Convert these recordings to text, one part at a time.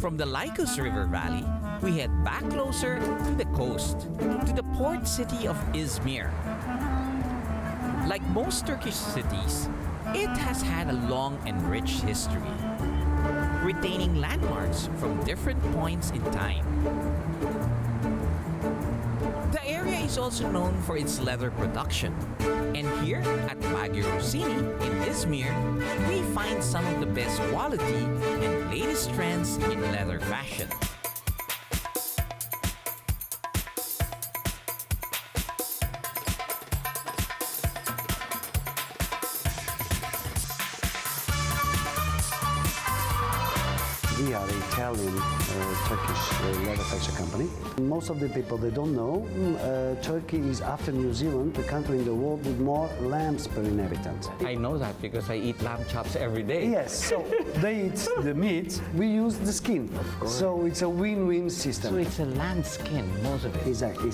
From the Lycus River Valley, we head back closer to the coast, to the port city of Izmir. Like most Turkish cities, it has had a long and rich history, retaining landmarks from different points in time. The area is also known for its leather production, and here at Baguio Rossini in Izmir, we find some of the best quality and latest trends in leather fashion. We are an Italian Turkish leather factory company. Most of the people, they don't know, Turkey is, after New Zealand, the country in the world with more lambs per inhabitant. I know that because I eat lamb chops every day. Yes, so they eat the meat, we use the skin. Of course. So it's a win-win system. So it's a lamb skin, most of it. Exactly.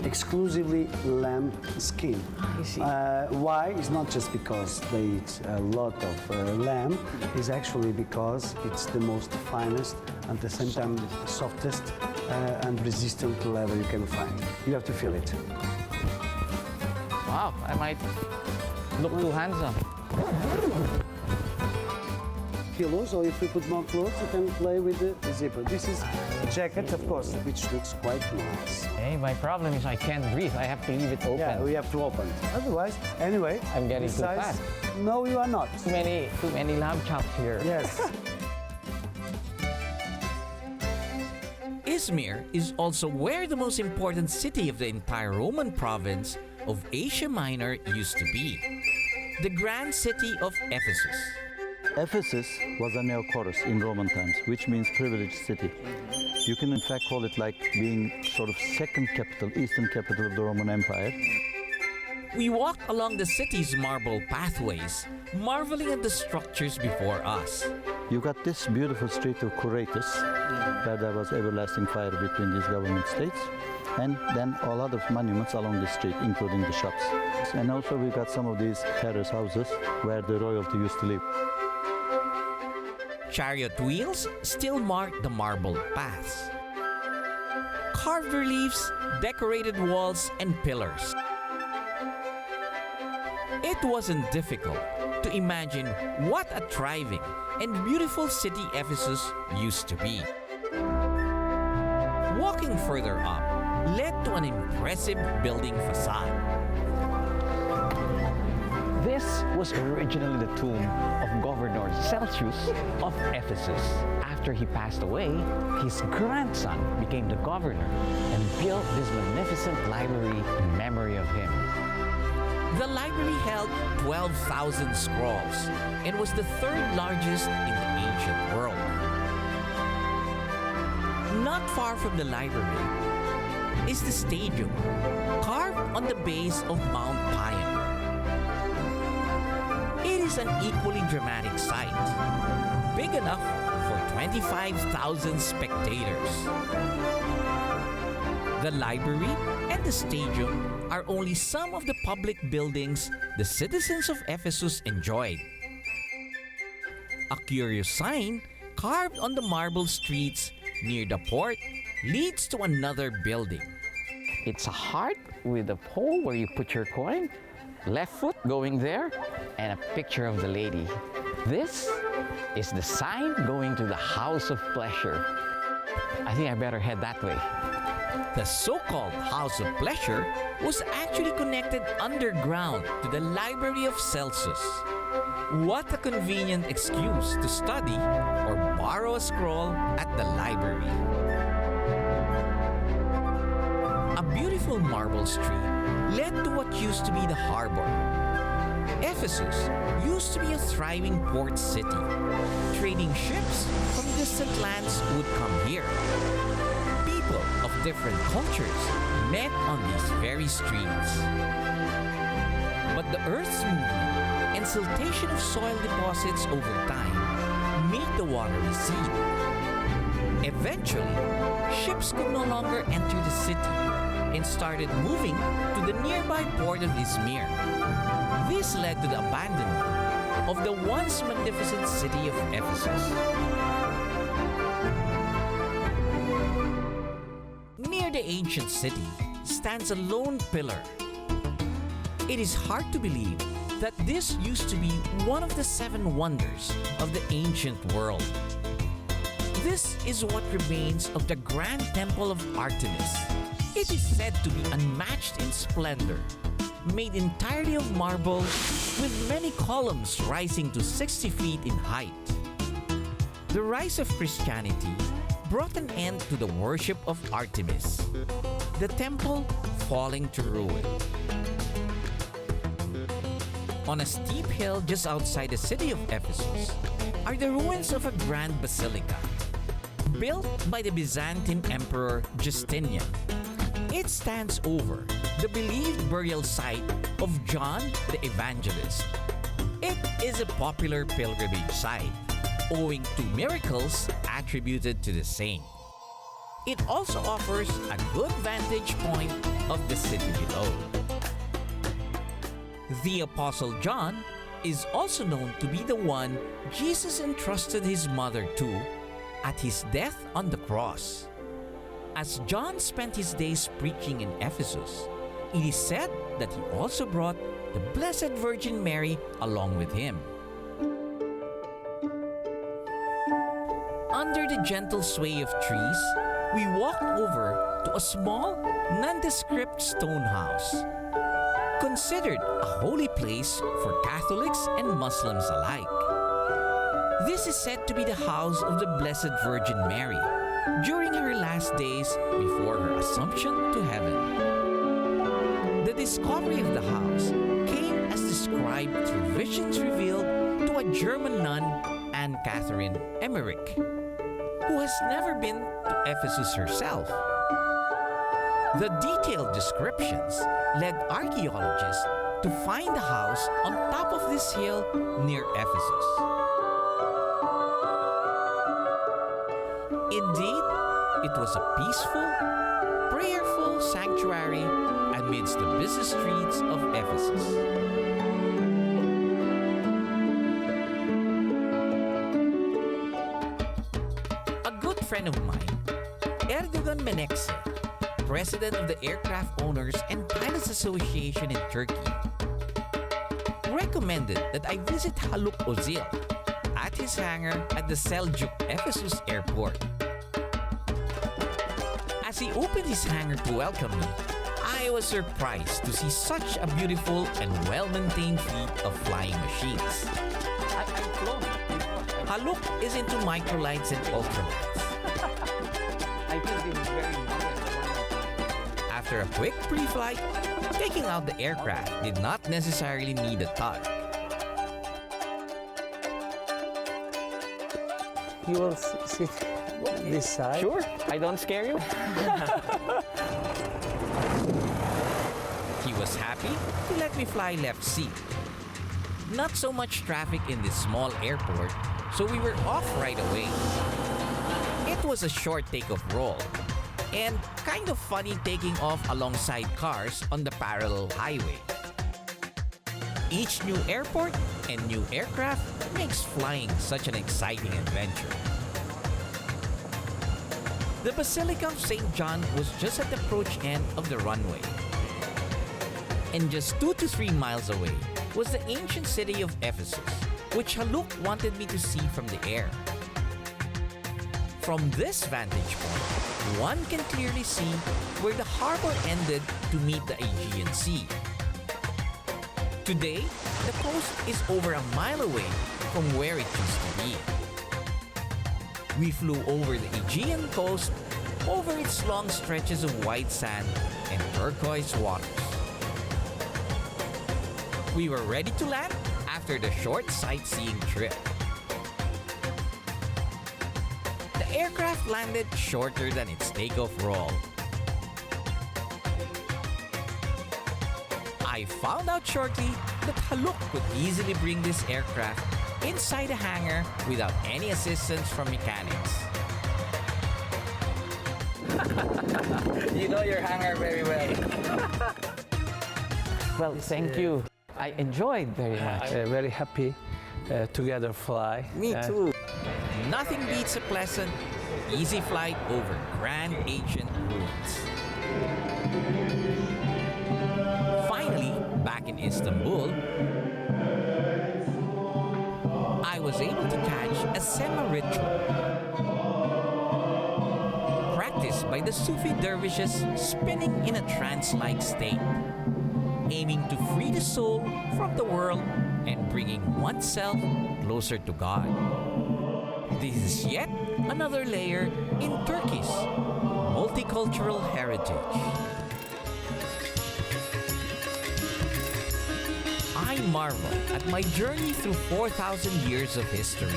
Exclusively lamb skin. I see. Why? It's not just because they eat a lot of lamb, it's actually because it's the most finest and at the same time softest and resistant leather you can find. You have to feel it. Wow, I might look too handsome. Pillows, or if you put more clothes, you can play with the zipper. This is a jacket, of course, which looks quite nice. Hey, my problem is I can't breathe. I have to leave it open. Yeah, we have to open it. Otherwise, anyway, I'm getting too besides- fat. No, you are not. Too many lamb chops here. Yes. Izmir is also where the most important city of the entire Roman province of Asia Minor used to be, the grand city of Ephesus. Ephesus was a neopolis in Roman times, which means privileged city. You can in fact call it like being sort of second capital, eastern capital of the Roman Empire. We walked along the city's marble pathways, marveling at the structures before us. You got this beautiful street of Curatus, where there was everlasting fire between these government states, and then a lot of monuments along the street, including the shops. And also we got some of these terrace houses where the royalty used to live. Chariot wheels still mark the marble paths. Carved reliefs, decorated walls, and pillars. It wasn't difficult to imagine what a thriving and beautiful city Ephesus used to be. Walking further up led to an impressive building facade. This was originally the tomb of Governor Celsius of Ephesus. After he passed away, his grandson became the governor and built this magnificent library in memory of him. The library held 12,000 scrolls and was the third largest in the ancient world. Not far from the library is the stadium, carved on the base of Mount Pion. It is an equally dramatic sight, big enough for 25,000 spectators. The library and the stadium are only some of the public buildings the citizens of Ephesus enjoyed. A curious sign carved on the marble streets near the port leads to another building. It's a heart with a pole where you put your coin, left foot going there, and a picture of the lady. This is the sign going to the House of Pleasure. I think I better head that way. The so-called House of Pleasure was actually connected underground to the Library of Celsus. What a convenient excuse to study or borrow a scroll at the library. A beautiful marble street led to what used to be the harbor. Ephesus used to be a thriving port city. Trading ships from distant lands would come here. People of different cultures met on these very streets. But the Earth's movement and siltation of soil deposits over time made the water recede. Eventually, ships could no longer enter the city and started moving to the nearby port of Izmir. This led to the abandonment of the once magnificent city of Ephesus. the ancient city stands a lone pillar. It is hard to believe that this used to be one of the 7 wonders of the ancient world. This is what remains of the Grand Temple of Artemis. It is said to be unmatched in splendor, made entirely of marble with many columns rising to 60 feet in height. The rise of Christianity brought an end to the worship of Artemis, the temple falling to ruin. On a steep hill just outside the city of Ephesus are the ruins of a grand basilica, built by the Byzantine Emperor Justinian. It stands over the believed burial site of John the Evangelist. It is a popular pilgrimage site, owing to miracles attributed to the saint. It also offers a good vantage point of the city below. The Apostle John is also known to be the one Jesus entrusted his mother to at his death on the cross. As John spent his days preaching in Ephesus, it is said that he also brought the Blessed Virgin Mary along with him. Under the gentle sway of trees, we walked over to a small, nondescript stone house, considered a holy place for Catholics and Muslims alike. This is said to be the house of the Blessed Virgin Mary during her last days before her assumption to heaven. The discovery of the house came as described through visions revealed to a German nun, Anne Catherine Emmerich, who has never been to Ephesus herself. The detailed descriptions led archaeologists to find the house on top of this hill near Ephesus. Indeed, it was a peaceful, prayerful sanctuary amidst the busy streets of Ephesus. A good friend of mine, Erdogan Menekşe, president of the Aircraft Owners and Pilots Association in Turkey, recommended that I visit Haluk Ozil at his hangar at the Seljuk Ephesus airport. As he opened his hangar to welcome me, I was surprised to see such a beautiful and well-maintained fleet of flying machines. I've flown before. Haluk is into microlights and ultralights. I think it's very modern. After a quick pre-flight, taking out the aircraft did not necessarily need a tug. You will sit this side. Sure, I don't scare you. He was happy to let me fly left seat. Not so much traffic in this small airport, so we were off right away. It was a short takeoff roll, and kind of funny taking off alongside cars on the parallel highway. Each new airport and new aircraft makes flying such an exciting adventure. The Basilica of St. John was just at the approach end of the runway. And just 2 to 3 miles away was the ancient city of Ephesus, which Haluk wanted me to see from the air. From this vantage point, one can clearly see where the harbor ended to meet the Aegean Sea. Today, the coast is over a mile away from where it used to be. We flew over the Aegean coast, over its long stretches of white sand and turquoise waters. We were ready to land after the short sightseeing trip. The aircraft landed shorter than its takeoff roll. I found out shortly that Haluk could easily bring this aircraft inside the hangar without any assistance from mechanics. You know your hangar very well. Well, thank you. I enjoyed very much. Very happy together fly. Me too. Nothing beats a pleasant, easy flight over grand ancient ruins. Finally, back in Istanbul, I was able to catch a semi-ritual practiced by the Sufi dervishes spinning in a trance-like state, aiming to free the soul from the world and bringing oneself closer to God. This is yet another layer in Turkey's multicultural heritage. I marvel at my journey through 4,000 years of history.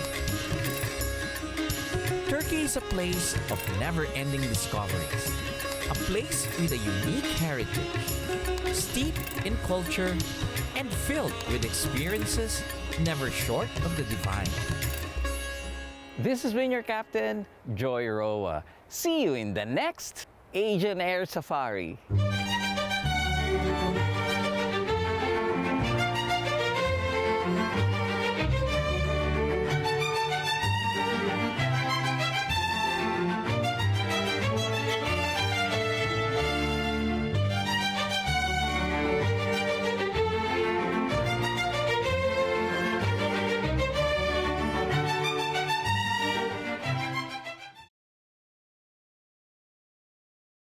Turkey is a place of never-ending discoveries, a place with a unique heritage, steeped in culture and filled with experiences never short of the divine. This has been your captain, Joy Roa. See you in the next Asian Air Safari.